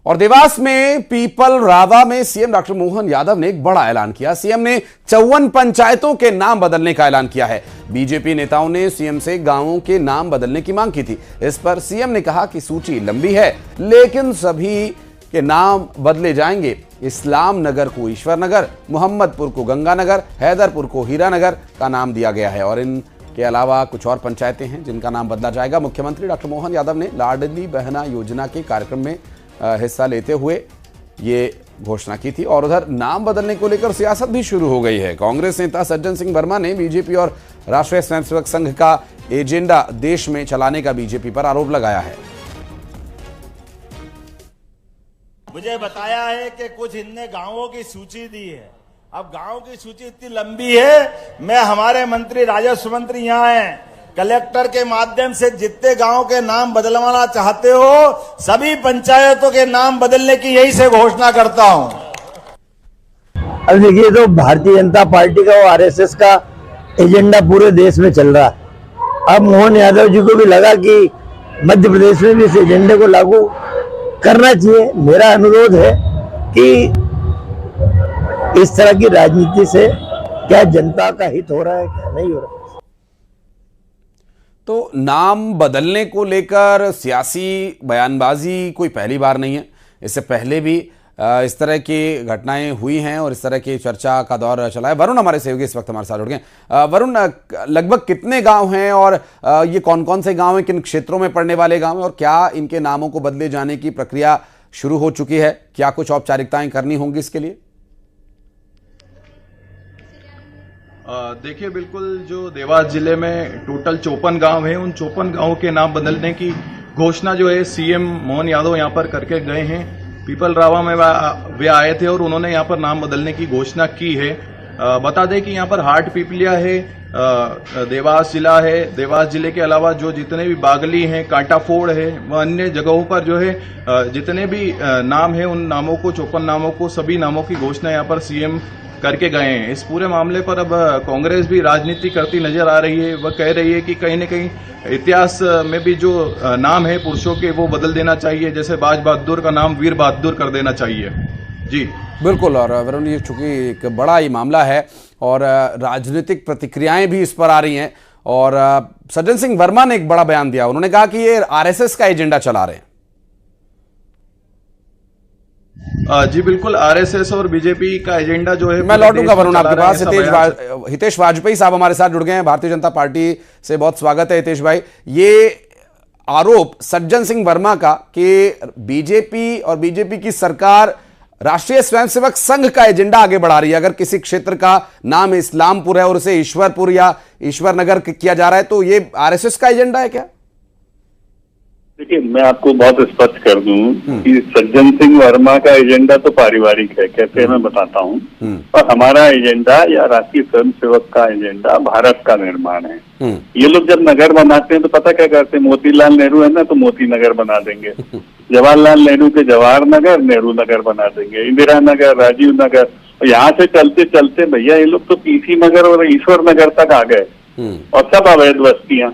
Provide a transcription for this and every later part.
और देवास में पीपल रावा में सीएम डॉक्टर मोहन यादव ने एक बड़ा ऐलान किया। सीएम ने 54 पंचायतों के नाम बदलने का ऐलान किया है। बीजेपी नेताओं ने सीएम से गांवों के नाम बदलने की मांग की थी। इस पर सीएम ने कहा कि सूची लंबी है, लेकिन सभी के नाम बदले जाएंगे। इस्लाम नगर को ईश्वर नगर, मोहम्मदपुर को गंगा नगर, हैदरपुर को हीरा नगर का नाम दिया गया है और इनके अलावा कुछ और पंचायतें हैं जिनका नाम बदला जाएगा। मुख्यमंत्री डॉक्टर मोहन यादव ने लाडली बहना योजना के कार्यक्रम में हिस्सा लेते हुए ये घोषणा की थी। और उधर नाम बदलने को लेकर सियासत भी शुरू हो गई है। कांग्रेस नेता सज्जन सिंह वर्मा ने बीजेपी और राष्ट्रीय स्वयंसेवक संघ का एजेंडा देश में चलाने का बीजेपी पर आरोप लगाया है। मुझे बताया है कि कुछ इनने गांवों की सूची दी है। अब गांव की सूची इतनी लंबी है, मैं हमारे मंत्री राजस्व मंत्री यहाँ हैं, कलेक्टर के माध्यम से जितने गांव के नाम बदलवाना चाहते हो सभी पंचायतों के नाम बदलने की यही से घोषणा करता हूं। अब देखिए, तो भारतीय जनता पार्टी का और आरएसएस का एजेंडा पूरे देश में चल रहा है। अब मोहन यादव जी को भी लगा कि मध्य प्रदेश में भी इस एजेंडे को लागू करना चाहिए। मेरा अनुरोध है कि इस तरह की राजनीति से क्या जनता का हित हो रहा है, क्या नहीं हो रहा है। तो नाम बदलने को लेकर सियासी बयानबाजी कोई पहली बार नहीं है। इससे पहले भी इस तरह की घटनाएं हुई हैं और इस तरह की चर्चा का दौर चला है। वरुण हमारे सहयोगी इस वक्त हमारे साथ जुड़ गए। वरुण, लगभग कितने गांव हैं और ये कौन कौन से गांव हैं, किन क्षेत्रों में पड़ने वाले गांव हैं और क्या इनके नामों को बदले जाने की प्रक्रिया शुरू हो चुकी है? क्या कुछ औपचारिकताएं करनी होंगी इसके लिए? देखिए, बिल्कुल जो देवास जिले में टोटल 54 गांव हैं, उन 54 गांवों के नाम बदलने की घोषणा जो है सीएम मोहन यादव यहां पर करके गए हैं। पीपल रावा में वे आए थे और उन्होंने यहां पर नाम बदलने की घोषणा की है। बता दें कि यहां पर हाट पिपलिया है, देवास जिला है। देवास जिले के अलावा जो जितने भी बागली हैं, कांटाफोड़ है, व अन्य जगहों पर जो है जितने भी नाम हैं, उन नामों को 54 नामों को सभी नामों की घोषणा यहां पर सीएम करके गए हैं। इस पूरे मामले पर अब कांग्रेस भी राजनीति करती नजर आ रही है। वह कह रही है कि कहीं न कहीं इतिहास में भी जो नाम है पुरुषों के वो बदल देना चाहिए, जैसे बाज बहादुर का नाम वीर बहादुर कर देना चाहिए। जी बिल्कुल। और वरुण, ये चूंकि एक बड़ा ही मामला है और राजनीतिक प्रतिक्रियाएं भी इस पर आ रही हैं और सज्जन सिंह वर्मा ने एक बड़ा बयान दिया। उन्होंने कहा कि ये आरएसएस का एजेंडा चला रहे हैं। जी बिल्कुल, आरएसएस और बीजेपी का एजेंडा जो है। मैं लौटूंगा वरुण आपके पास। हितेश वाजपेयी साहब हमारे साथ जुड़ गए हैं, भारतीय जनता पार्टी से। बहुत स्वागत है हितेश भाई। ये आरोप सज्जन सिंह वर्मा का कि बीजेपी और बीजेपी की सरकार राष्ट्रीय स्वयंसेवक संघ का एजेंडा आगे बढ़ा रही है। अगर किसी क्षेत्र का नाम इस्लामपुर है और उसे ईश्वरपुर या ईश्वर नगर किया जा रहा है तो ये आरएसएस का एजेंडा है क्या? देखिए, मैं आपको बहुत स्पष्ट कर दूं कि सज्जन सिंह वर्मा का एजेंडा तो पारिवारिक है। कैसे, मैं बताता हूं। और हमारा एजेंडा या राष्ट्रीय स्वयंसेवक का एजेंडा भारत का निर्माण है। ये लोग जब नगर बनाते हैं तो पता क्या करते हैं, मोतीलाल नेहरू है ना, तो मोती नगर बना देंगे। जवाहरलाल नेहरू के जवाहर नगर, नेहरू नगर बना देंगे। इंदिरा नगर, राजीव नगर। यहाँ से चलते चलते भैया ये लोग तो पीसी नगर और ईश्वर नगर तक आ गए। और सब अवैध बस्तियां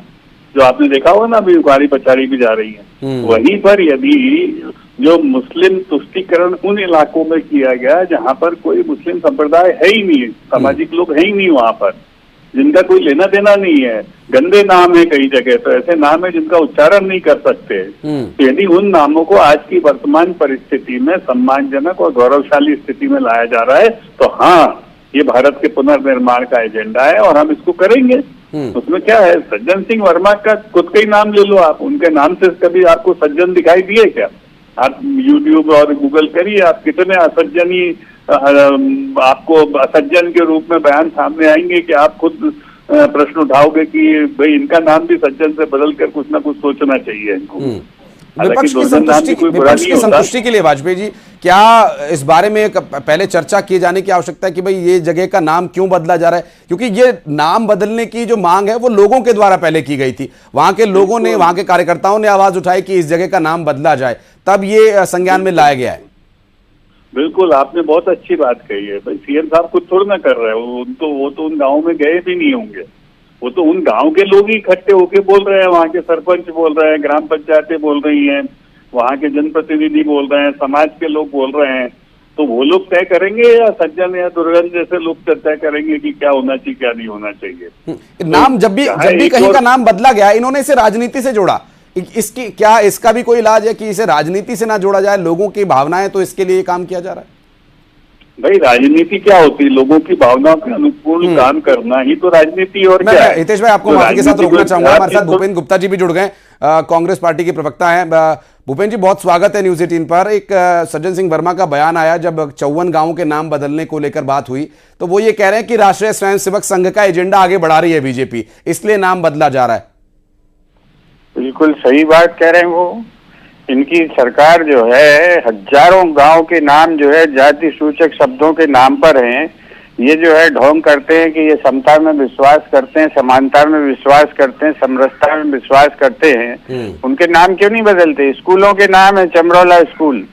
जो आपने देखा होगा ना, अभी उकारी पचारी भी जा रही है। वहीं पर यदि जो मुस्लिम तुष्टीकरण उन इलाकों में किया गया जहां पर कोई मुस्लिम संप्रदाय है ही नहीं, सामाजिक लोग है ही नहीं वहां पर, जिनका कोई लेना देना नहीं है, गंदे नाम है कई जगह, तो ऐसे नाम है जिनका उच्चारण नहीं कर सकते। तो यदि उन नामों को आज की वर्तमान परिस्थिति में सम्मानजनक और गौरवशाली स्थिति में लाया जा रहा है तो हाँ, ये भारत के पुनर्निर्माण का एजेंडा है और हम इसको करेंगे। उसमें क्या है? सज्जन सिंह वर्मा का खुद का ही नाम ले लो आप, उनके नाम से कभी आपको सज्जन दिखाई दिए क्या? आप यूट्यूब और गूगल करिए, आप कितने असज्जनी आपको असज्जन के रूप में बयान सामने आएंगे कि आप खुद प्रश्न उठाओगे कि भाई इनका नाम भी सज्जन से बदल कर कुछ ना कुछ सोचना चाहिए इनको। विपक्ष की संतुष्टि के लिए वाजपेयी जी, क्या इस बारे में पहले चर्चा किए जाने की आवश्यकता है कि भाई ये जगह का नाम क्यों बदला जा रहा है? क्योंकि ये नाम बदलने की जो मांग है वो लोगों के द्वारा पहले की गई थी। वहां के लोगों ने, वहां के कार्यकर्ताओं ने आवाज उठाई कि इस जगह का नाम बदला जाए, तब ये संज्ञान में लाया गया है। बिल्कुल, आपने बहुत अच्छी बात कही है। भाई सीएम साहब खुद थोड़ा ना कर रहे हो, वो तो उन गाँव में गए भी नहीं होंगे। वो तो उन गांव के लोग ही इकट्ठे होके बोल रहे हैं, वहां के सरपंच बोल रहे हैं, ग्राम पंचायतें बोल रही हैं, वहाँ के जनप्रतिनिधि बोल रहे हैं, समाज के लोग बोल रहे हैं, तो वो लोग तय करेंगे या सज्जन या दुर्गन जैसे लोग तय करेंगे कि क्या होना चाहिए क्या नहीं होना चाहिए? नाम जब भी कहीं का नाम बदला गया, इन्होंने इसे राजनीति से जोड़ा। इसकी क्या इसका भी कोई इलाज है कि इसे राजनीति से ना जोड़ा जाए? लोगों की भावनाएं तो इसके लिए काम किया जा रहा है। भाई राजनीति क्या होती है? लोगों की भावनाओं के अनुकूल काम करना ही तो राजनीति। और क्या है? हितेश भाई, आपको माफी के साथ रोकना चाहूंगा, हमारे साथ भूपेंद्र गुप्ता जी भी जुड़ गए, कांग्रेस पार्टी के प्रवक्ता हैं। भूपेंद्र जी, बहुत स्वागत है न्यूज 18 पर। एक सज्जन सिंह वर्मा का बयान आया जब 54 गांवों के नाम बदलने को लेकर बात हुई, तो वो ये कह रहे हैं कि राष्ट्रीय स्वयंसेवक संघ का एजेंडा आगे बढ़ा रही है बीजेपी, इसलिए नाम बदला जा रहा है। बिल्कुल सही बात कह रहे हैं वो। इनकी सरकार जो है हजारों गांव के नाम जो है जाति सूचक शब्दों के नाम पर हैं। ये जो है ढोंग करते हैं कि ये समता में विश्वास करते हैं, समानता में विश्वास करते हैं, समरसता में विश्वास करते हैं। उनके नाम क्यों नहीं बदलते? स्कूलों के नाम है चमरौला स्कूल,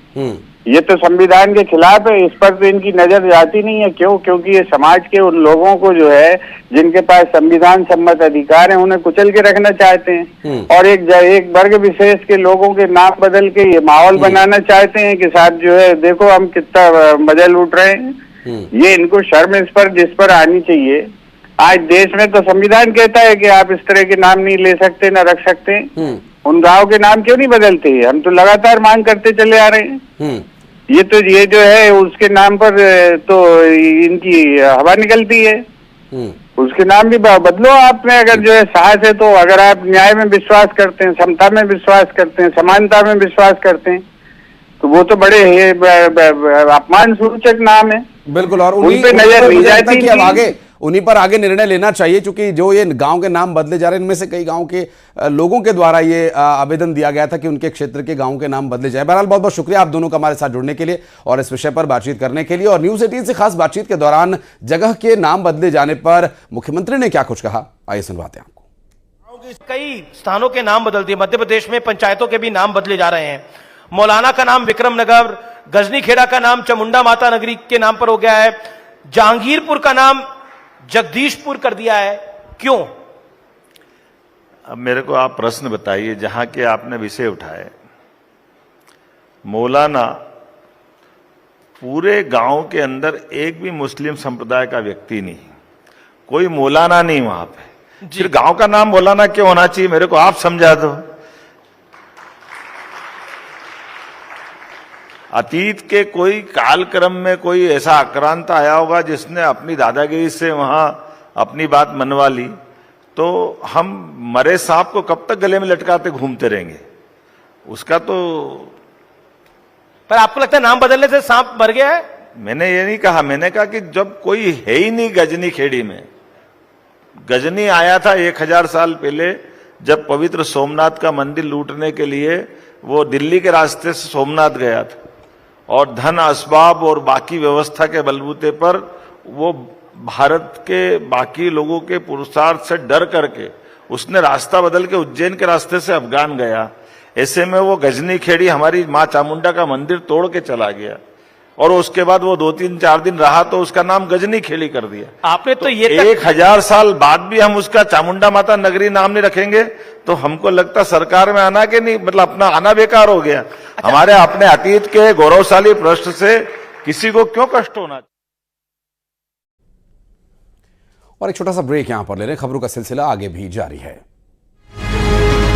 ये तो संविधान के खिलाफ है, इस पर तो इनकी नजर जाती नहीं है। क्यों? क्योंकि ये समाज के उन लोगों को जो है जिनके पास संविधान सम्मत अधिकार है उन्हें कुचल के रखना चाहते हैं, और एक वर्ग विशेष के लोगों के नाम बदल के ये माहौल बनाना चाहते हैं कि साहब जो है देखो हम कितना मजा लूट रहे हैं। ये इनको शर्म जिस पर आनी चाहिए। आज देश में तो संविधान कहता है कि आप इस तरह के नाम नहीं ले सकते, न रख सकते। उन गाँव के नाम क्यों नहीं बदलते? हम तो लगातार मांग करते चले आ रहे हैं। ये जो है उसके नाम पर तो इनकी हवा निकलती है। उसके नाम भी बदलो आप में, अगर जो है साहस है तो। अगर आप न्याय में विश्वास करते हैं, समता में विश्वास करते हैं, समानता में विश्वास करते हैं, तो वो तो बड़े अपमान सूचक नाम है। बिल्कुल, और उन पे नजर नहीं जाती कि अब आगे उन्हीं पर आगे निर्णय लेना चाहिए, क्योंकि जो ये गांव के नाम बदले जा रहे हैं, इनमें से कई गांव के लोगों के द्वारा ये आवेदन दिया गया था कि उनके क्षेत्र के गांव के नाम बदले जाए। बहरहाल बहुत बहुत शुक्रिया आप दोनों का हमारे साथ जुड़ने के लिए और इस विषय पर बातचीत करने के लिए। और न्यूज 18 से खास बातचीत के दौरान जगह के नाम बदले जाने पर मुख्यमंत्री ने क्या कुछ कहा, आइए सुनवाते हैं आपको। कई स्थानों के नाम बदल दिए। मध्य प्रदेश में पंचायतों के भी नाम बदले जा रहे हैं। मौलाना का नाम विक्रम नगर, गजनी खेड़ा का नाम चामुंडा माता नगरी के नाम पर हो गया है, जहांगीरपुर का नाम जगदीशपुर कर दिया है। क्यों? अब मेरे को आप प्रश्न बताइए, जहां के आपने विषय उठाए, मौलाना, पूरे गांव के अंदर एक भी मुस्लिम संप्रदाय का व्यक्ति नहीं, कोई मौलाना नहीं वहां पे। फिर गांव का नाम मौलाना क्यों होना चाहिए? मेरे को आप समझा दो। अतीत के कोई कालक्रम में कोई ऐसा आक्रांत आया होगा जिसने अपनी दादागिरी से वहां अपनी बात मनवा ली, तो हम मरे सांप को कब तक गले में लटकाते घूमते रहेंगे? उसका तो। पर आपको लगता है नाम बदलने से सांप मर गया है? मैंने ये नहीं कहा, मैंने कहा कि जब कोई है ही नहीं गजनी खेड़ी में। गजनी आया था 1000 साल पहले, जब पवित्र सोमनाथ का मंदिर लूटने के लिए वो दिल्ली के रास्ते से सोमनाथ गया था, और धन असबाब और बाकी व्यवस्था के बलबूते पर वो भारत के बाकी लोगों के पुरुषार्थ से डर करके उसने रास्ता बदल के उज्जैन के रास्ते से अफगान गया। ऐसे में वो गजनी खेड़ी हमारी मां चामुंडा का मंदिर तोड़ के चला गया, और उसके बाद वो 2-3-4 दिन रहा तो उसका नाम गजनी खेड़ी कर दिया। आपने तो ये 1000 साल बाद भी हम उसका चामुंडा माता नगरी नाम नहीं रखेंगे, तो हमको लगता सरकार में आना के नहीं, मतलब अपना आना बेकार हो गया। हमारे अपने अतीत के गौरवशाली पृष्ठ से किसी को क्यों कष्ट होना? और एक छोटा सा ब्रेक यहां पर ले रहे हैं, खबरों का सिलसिला आगे भी जारी है।